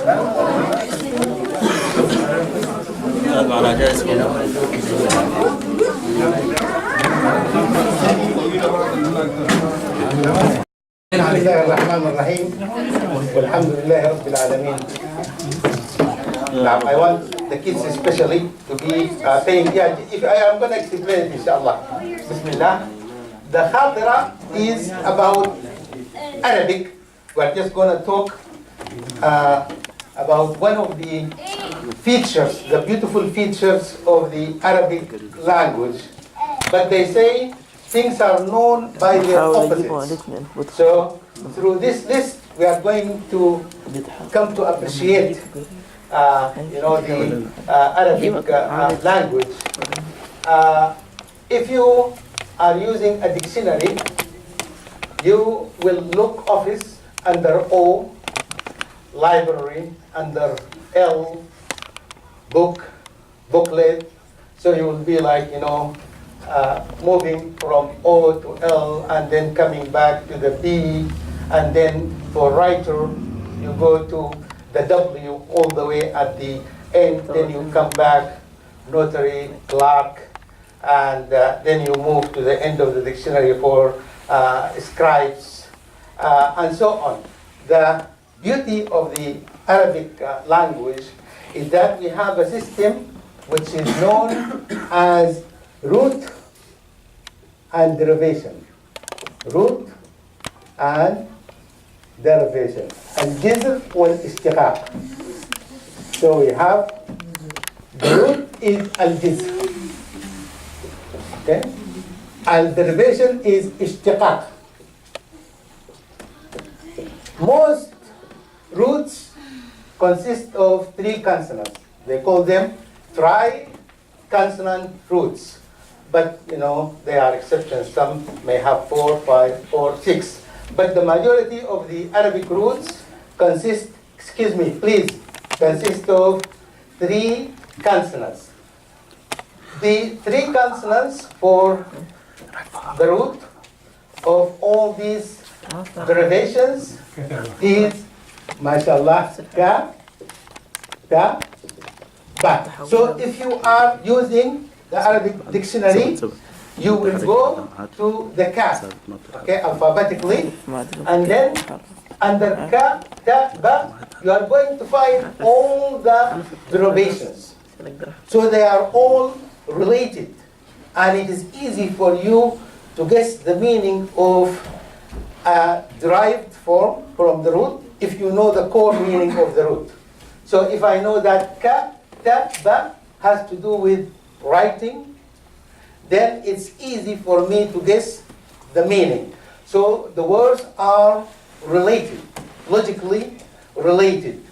بسم الله الرحمن الرحيم والحمد لله رب العالمين. Now I want the kids especially to be saying, if I am going to explain it, inshallah. Bismillah. The Khāṭira is about Arabic. We are just going to talk about one of the features, the beautiful features of the Arabic language. But they say things are known by their opposites. So through this list, we are going to come to appreciate the Arabic language. If you are using a dictionary, you will look office under O, library under L, booklet. So you will be like, moving from O to L and then coming back to the B, and then for writer, you go to the W all the way at the end, then you come back, notary, clerk, and then you move to the end of the dictionary for scribes, and so on. The beauty of the Arabic language is that we have a system which is known as root and derivation. Root and derivation. الجذر والاشتقاق. So we have the root is الجذر. Okay? And derivation is اشتقاق. Most roots consist of 3 consonants. They call them tri-consonant roots. But, there are exceptions. Some may have 4, 5, or 6. But the majority of the Arabic roots consist of 3 consonants. The 3 consonants for the root of all these derivations is, mashallah, ka, ta, ba. So if you are using the Arabic dictionary, you will go to the ka, alphabetically, and then under ka, ta, ba, you are going to find all the derivations. So they are all related, and it is easy for you to guess the meaning of a derived form from the root if you know the core meaning of the root. So if I know that ka, ta, ba has to do with writing, then it's easy for me to guess the meaning. So the words are related, logically related.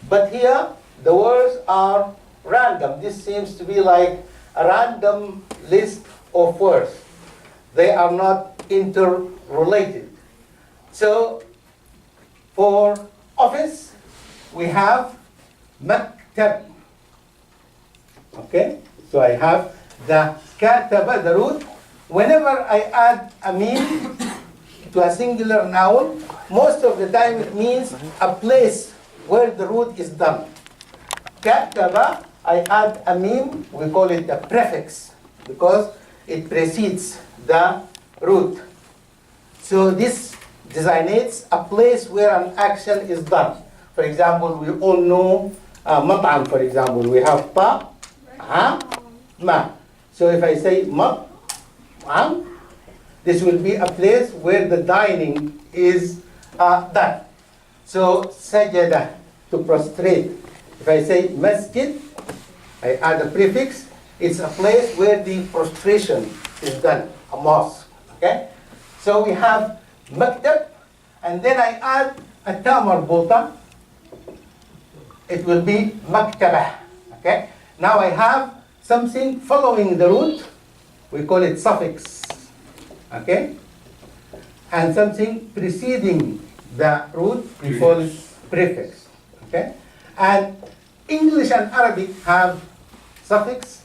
But here, the words are random. This seems to be like a random list of words. They are not interrelated. So for office, we have maktab. Okay? So I have the kataba, the root. Whenever I add a mim to a singular noun, most of the time it means a place where the root is done. Kataba, I add a mim, we call it a prefix, because it precedes the root. So this designates a place where an action is done. For example, we all know mat'am, for example. We have ta, ha, ma. So if I say mat'am, this will be a place where the dining is done. So sajada, to prostrate. If I say masjid, I add a prefix. It's a place where the prostration is done, a mosque. Okay? So we have maktab, and then I add a ta marbuta. It will be maktabah. Okay? Now I have something following the root. We call it suffix. Okay? And something preceding the root, we call it prefix. Okay? And English and Arabic have suffix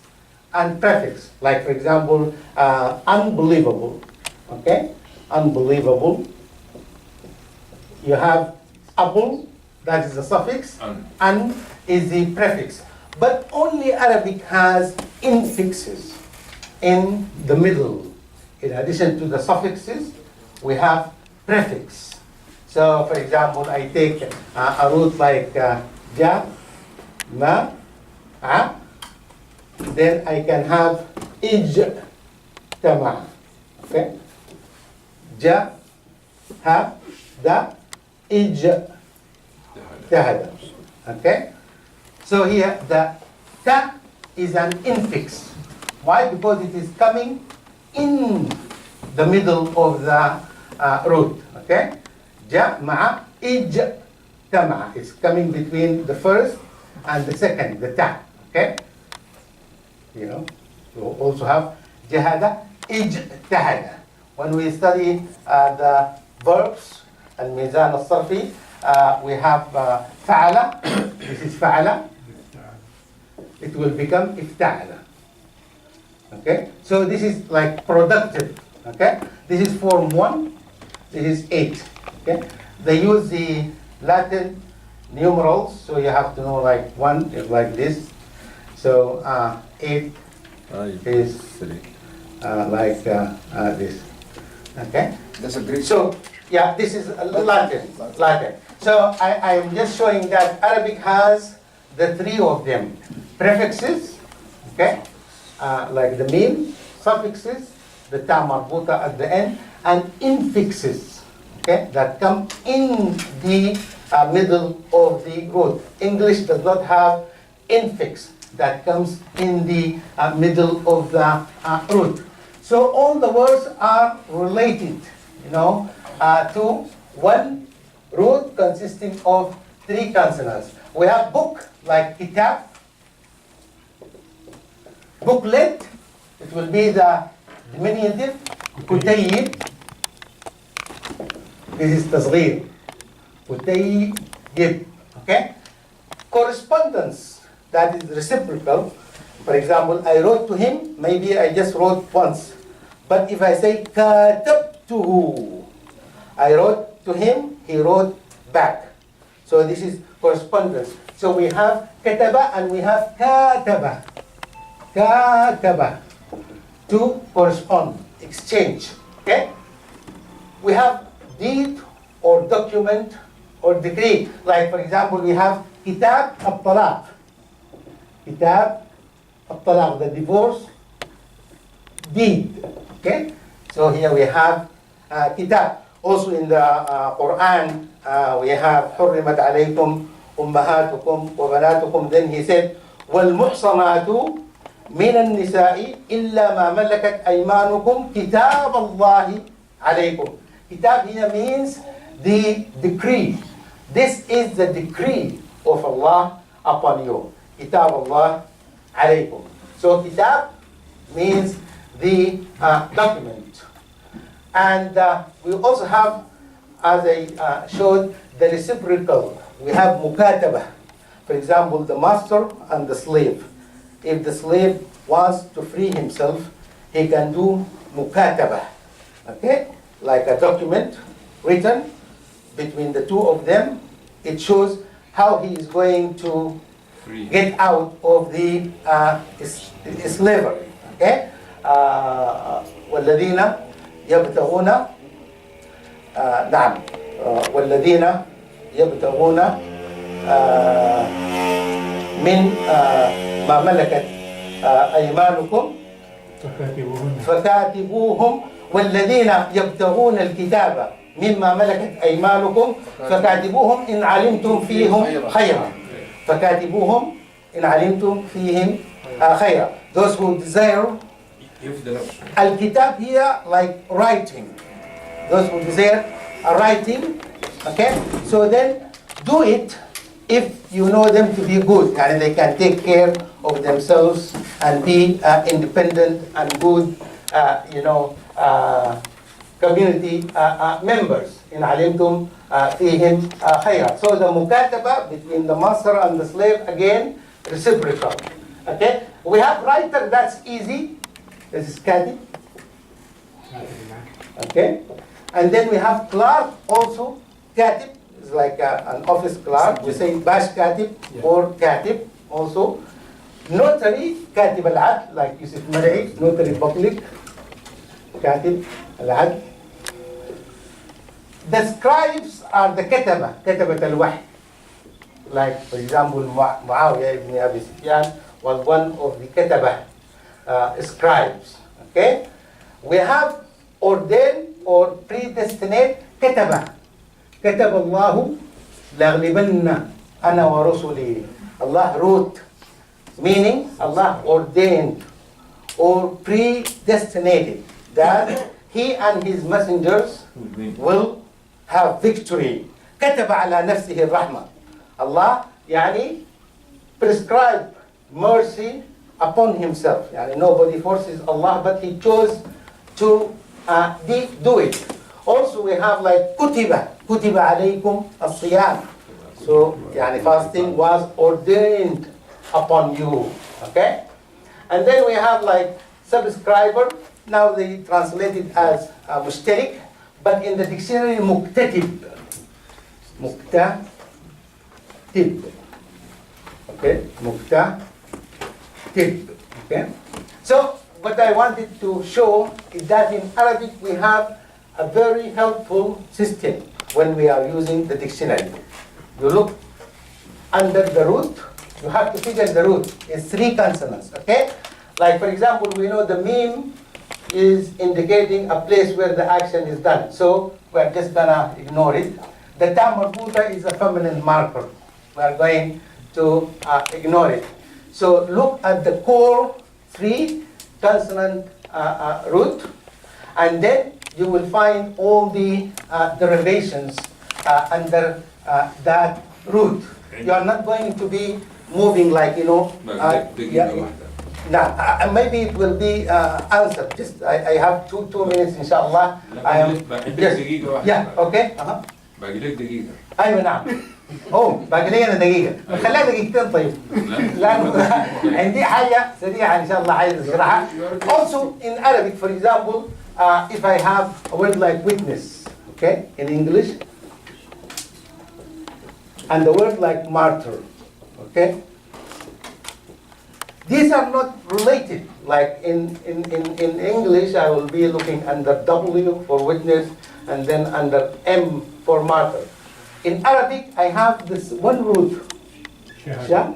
and prefix. Like, for example, unbelievable. Okay? Unbelievable. You have apple, that is the suffix, an is the prefix. But only Arabic has infixes in the middle. In addition to the suffixes, we have prefix. So, for example, I take a root like ja, ma, a, then I can have ij, tama. Okay? Ja, ha, da, ij, tahada. Okay? So here, the ta is an infix. Why? Because it is coming in the middle of the root. Okay? Ja, ma'a, ij, tama. It's coming between the first and the second, the ta. Okay? You know, you also have jahada, ijtahada. When we study the verbs and mizan al-sarfi, we have fa'ala. This is fa'ala. It will become ifta'ala. Okay? So this is like productive. Okay? This is form 1. This is 8. Okay? They use the Latin numerals, so you have to know like 1 is like this. So 8 is like this. Okay? That's a great. So yeah, this is Latin. So I am just showing that Arabic has the 3 of them: prefixes, okay, like the meme, suffixes, the ta marbuta at the end, and infixes, okay, that come in the middle of the root. English does not have infix that comes in the middle of the root. So all the words are related, you know, to one root consisting of 3 consonants. We have book, like kitab. Booklet, it will be the diminutive. Kutayib, this is tasghir. Kutayib, okay? Correspondence, that is reciprocal. For example, I wrote to him, maybe I just wrote once. But if I say katabtuhu, I wrote to him, he wrote back. So this is correspondence. So we have kataba and we have kataba. Kataba, to correspond, exchange. Okay? We have deed or document or decree. Like for example, we have kitab al-talaq. Kitab al-talaq, the divorce deed. Okay? So here we have kitab. Also in the Quran, we have حرمت عليكم أمهاتكم وبناتكم. Then he said, والمحصنات من النساء إلا ما ملكت أيمانكم كتاب الله عليكم. Kitab here means the decree. This is the decree of Allah upon you. Kitab Allah عليكم. So kitab means the document. And we also have, as I showed, the reciprocal. We have mukataba. For example, the master and the slave. If the slave wants to free himself, he can do mukataba. Okay? Like a document written between the 2 of them. It shows how he is going to get out of the slavery. Okay? والذين يبتغون نعم والذين يبتغون من ما ملكت أيمانكم فكاتبوهم والذين يبتغون الكتاب مما ملكت أيمانكم فكاتبوهم إن علمتم فيهم خيرا فكاتبوهم إن علمتم فيهم خيرا. Those who desire Al-Kitab here, like writing. Those who desire a writing, okay? So then do it if you know them to be good and they can take care of themselves and be independent and good, community members. In alimtum fihim khayra. So the mukataba between the master and the slave, again, reciprocal. Okay? We have writer, that's easy. This is katib. Okay? And then we have clerk also, katib, is like an office clerk. We say bash katib or katib also. Notary, katib al-adl, like Yusuf Mar'i, notary public, katib al-adl. The scribes are the kataba, katabat al-wahy. Like, for example, Muawiyah ibn Abi Sufyan was one of the kataba, scribes. Okay? We have ordained or predestinate kataba. كتب الله لأغلبن أنا ورسلي. Allah wrote, meaning Allah ordained or predestinated that He and His messengers will have victory. كتب على نفسه الرحمة. Allah يعني prescribed mercy upon Himself. يعني nobody forces Allah, but He chose to do it. Also we have like kutiba عليكم الصيام. So يعني fasting was ordained upon you. Okay? And then we have like subscriber. Now they translate it as mushtarik, but in the dictionary muktatib. Muktatib. Okay? Muktatib. Okay? So what I wanted to show is that in Arabic we have a very helpful system when we are using the dictionary. You look under the root, you have to figure the root. It's 3 consonants, okay? Like for example, we know the meme is indicating a place where the action is done. So we're just gonna ignore it. The ta marbuta is a feminine marker. We are going to ignore it. So look at the core 3 consonant root, and then you will find all the derivations under that root. You are not going to be moving like, maybe it will be answered. Just I have two minutes, inshallah. I am. Yes. Yeah. Okay. باقي لك دقيقة. أيوة نعم. باقي لي أنا دقيقة. خليها دقيقتين طيب. لأنه عندي حاجة سريعة إن شاء الله عايز أشرحها. Also in Arabic, for example, if I have a word like witness, okay, in English, and the word like martyr, okay, these are not related. Like in English, I will be looking under W for witness, and then under M for martyr. In Arabic, I have this one root. Da.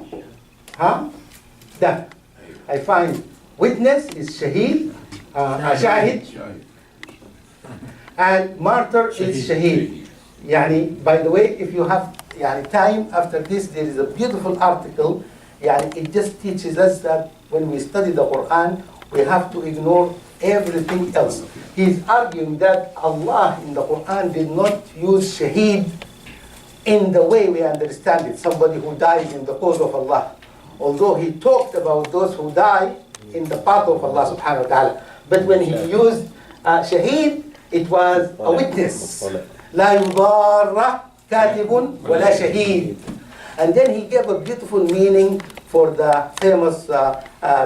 I find witness is shahid, shahid, and martyr is shaheed. Yani, by the way, if you have time after this, there is a beautiful article. It just teaches us that when we study the Quran, we have to ignore everything else. He's arguing that Allah in the Quran did not use shaheed in the way we understand it, somebody who dies in the cause of Allah. Although he talked about those who die in the path of Allah subhanahu wa ta'ala. But when he used shaheed, it was a witness. لا يضار كاتب ولا شهيد. And then he gave a beautiful meaning for the famous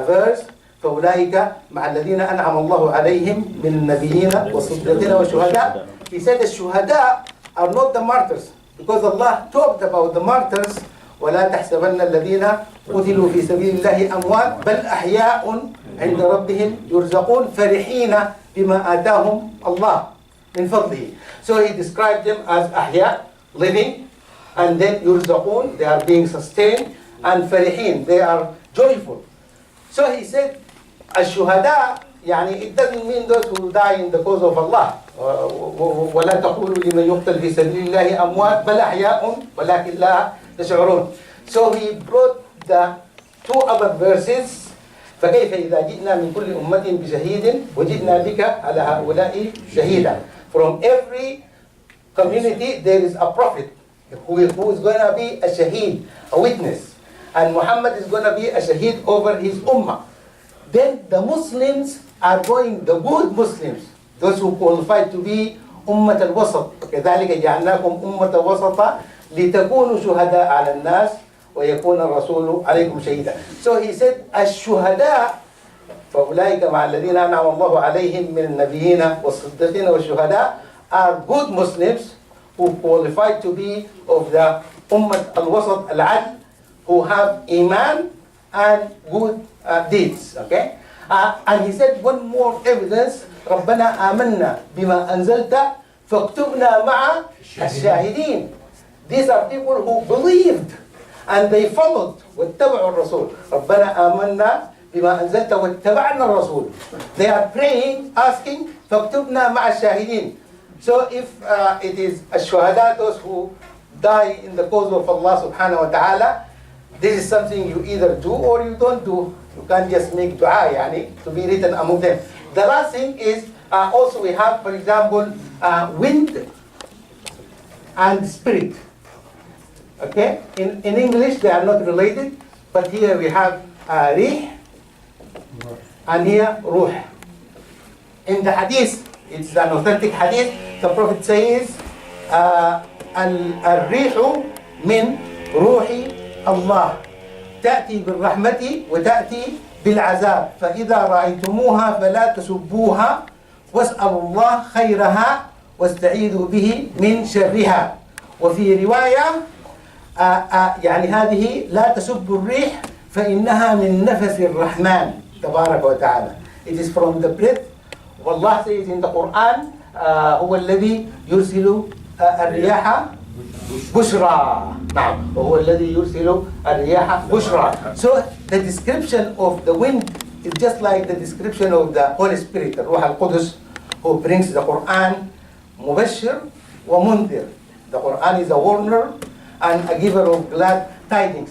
verse, فأولئك مع الذين أنعم الله عليهم من النبيين والصديقين والشهداء. He said the shuhada are not the martyrs, because Allah talked about the martyrs. ولا تحسبن الذين قتلوا في سبيل الله أموات بل أحياء عند ربهم يرزقون فرحين بما آتاهم الله من فضله. So he described them as أحياء, living, and then يرزقون, they are being sustained, and فرحين, they are joyful. So he said الشهداء, it doesn't mean those who die in the cause of Allah. ولا تقولوا لمن يقتل في سبيل الله أموات بل أحياء ولكن لا تشعرون. So he brought the 2 other verses. فكيف إذا جئنا من كل أمة بشهيد وجئنا بك على هؤلاء شهيدا. From every community there is a prophet who is going to be a shaheed, a witness. And Muhammad is going to be a shaheed over his ummah. Then the Muslims are going, the good Muslims, those who qualify to be أمة الوسط. كذلك جعلناكم أمة وسطا لتكونوا شهداء على الناس ويكون الرسول عليكم شهيدا. So he said الشهداء فأولئك مع الذين أنعم الله عليهم من النبيين والصديقين والشهداء are good Muslims who qualify to be of the Ummah al-Wasat al-Adl, who have Iman and good deeds. Okay? And he said one more evidence, رَبَّنَا آمَنَّا بِمَا أَنزَلْتَ فَاكْتُبْنَا مَعَ الشَّاهِدِينَ. These are people who believed and they followed واتبعوا الرسول. رَبَّنَا آمَنَّا بِمَا أَنزَلْتَ واتبعنا الرسول. They are praying, asking فَاكْتُبْنَا مَعَ الشَّاهِدِينَ. So if it is الشهداء, those who die in the cause of Allah subhanahu wa ta'ala, this is something you either do or you don't do. You can't just make dua yani, to be written among them. The last thing is also we have, for example, wind and spirit. Okay? In English they are not related, but here we have rih and here ruh. In the hadith, it's an authentic hadith, the Prophet says, الريح من روح الله تأتي بالرحمة وتأتي بالعذاب فإذا رأيتموها فلا تسبوها واسألوا الله خيرها واستعيذوا به من شرها. وفي رواية يعني هذه لا تسبوا الريح فإنها من نفس الرحمن تبارك وتعالى. It is from the breath. والله says in the Quran هو الذي يرسل الرياح بشرى. نعم وهو الذي يرسل الرياح بشرى. So the description of the wind is just like the description of the Holy Spirit, الروح القدس, who brings the Quran مبشر ومنذر. The Quran is a warner and a giver of glad tidings.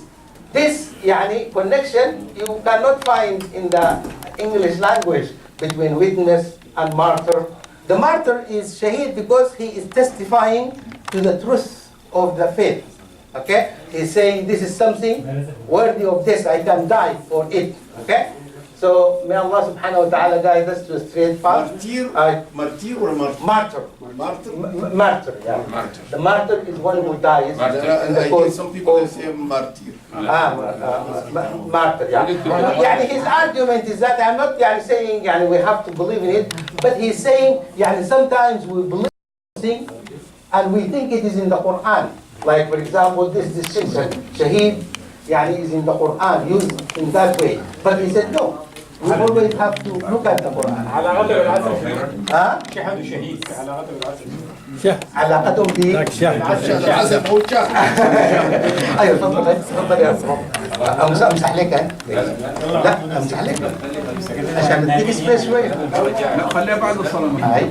This يعني connection you cannot find in the English language between witness and martyr. The martyr is shaheed because he is testifying to the truth of the faith. Okay? He's saying this is something worthy of this. I can die for it. Okay? So may Allah subhanahu wa ta'ala guide us to a straight path. Martyr or martyr? Martyr. Martyr? Martyr, yeah. Martyr. The martyr is one who dies. I hear some people they say martyr. Martyr, yeah. يعني his argument is that I'm not يعني saying يعني we have to believe in it, but he's saying يعني sometimes we believe something and we think it is in the Quran. Like for example this distinction, shaheed يعني is in the Quran, used in that way. But he said no. We always have to look at the Quran. علاقته بالعسل. ها؟ شهد شهيد علاقته بالعسل. علاقتهم ب العسل هو الشهر. ايوه تفضل تفضل يا استاذ. امسح لك ها؟ لا امسح لك عشان نديك سبيس شويه. لا خليها بعد الصلاه. هاي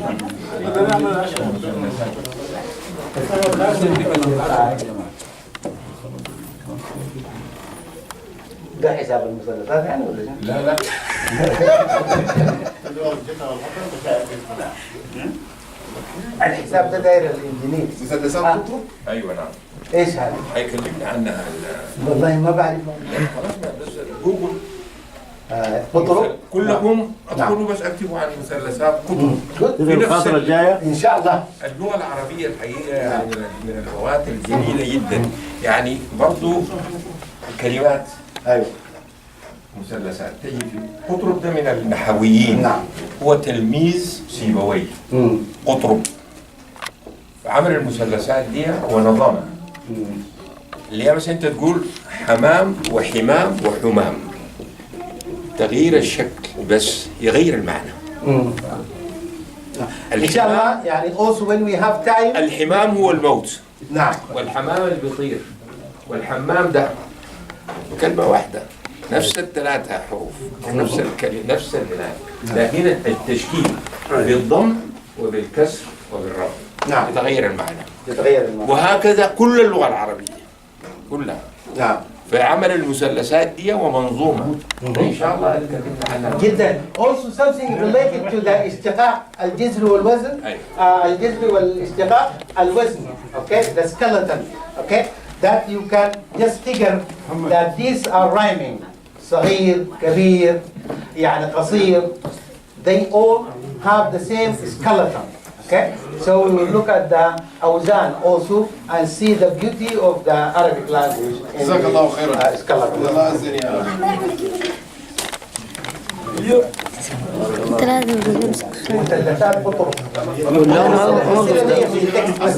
ده حساب المثلثات يعني ولا لا لا. الحساب ده داير الانجنيير. مثلثات قطر؟ ايوه نعم. ايش هذا؟ هيكلمنا عنها والله ما بعرف. خلاص بس جوجل قطروا كلكم ادخلوا بس اكتبوا عن مثلثات قطر. في الفترة الجاية ان شاء الله. اللغه العربيه الحقيقه يعني من اللغات الجميله جدا يعني برضو الكلمات ايوه مثلثات تجي في قطرب ده من النحويين. نعم. هو تلميذ سيبويه قطرب عمل المثلثات دي ونظمها اللي هي مثلا انت تقول حمام وحمام وحمام تغيير الشكل بس يغير المعنى. ان شاء الله يعني also when we have time. الحمام هو الموت. نعم. والحمام اللي بيطير والحمام ده كلمة واحدة نفس الثلاثة حروف نفس الكلمة نفس البناء لكن التشكيل بالضم وبالكسر وبالرفع نعم. يتغير المعنى. يتغير المعنى. وهكذا كل اللغة العربية كلها. نعم. فعمل المثلثات دي ومنظومة إن شاء الله نتكلم عنها جدا. Also something related to the اشتقاق الجذر والوزن. الجذر والاشتقاق الوزن. Okay, the skeleton. Okay, that you can just figure that these are rhyming. صغير, كبير, يعني قصير. They all have the same skeleton. Okay, so we will look at the awzan also and see the beauty of the Arabic language. جزاك الله خيرا. skeleton. الله يعزني يا رب. انت لازم تمسك مثلثات بطرق الأمثلة هي في التكست بس.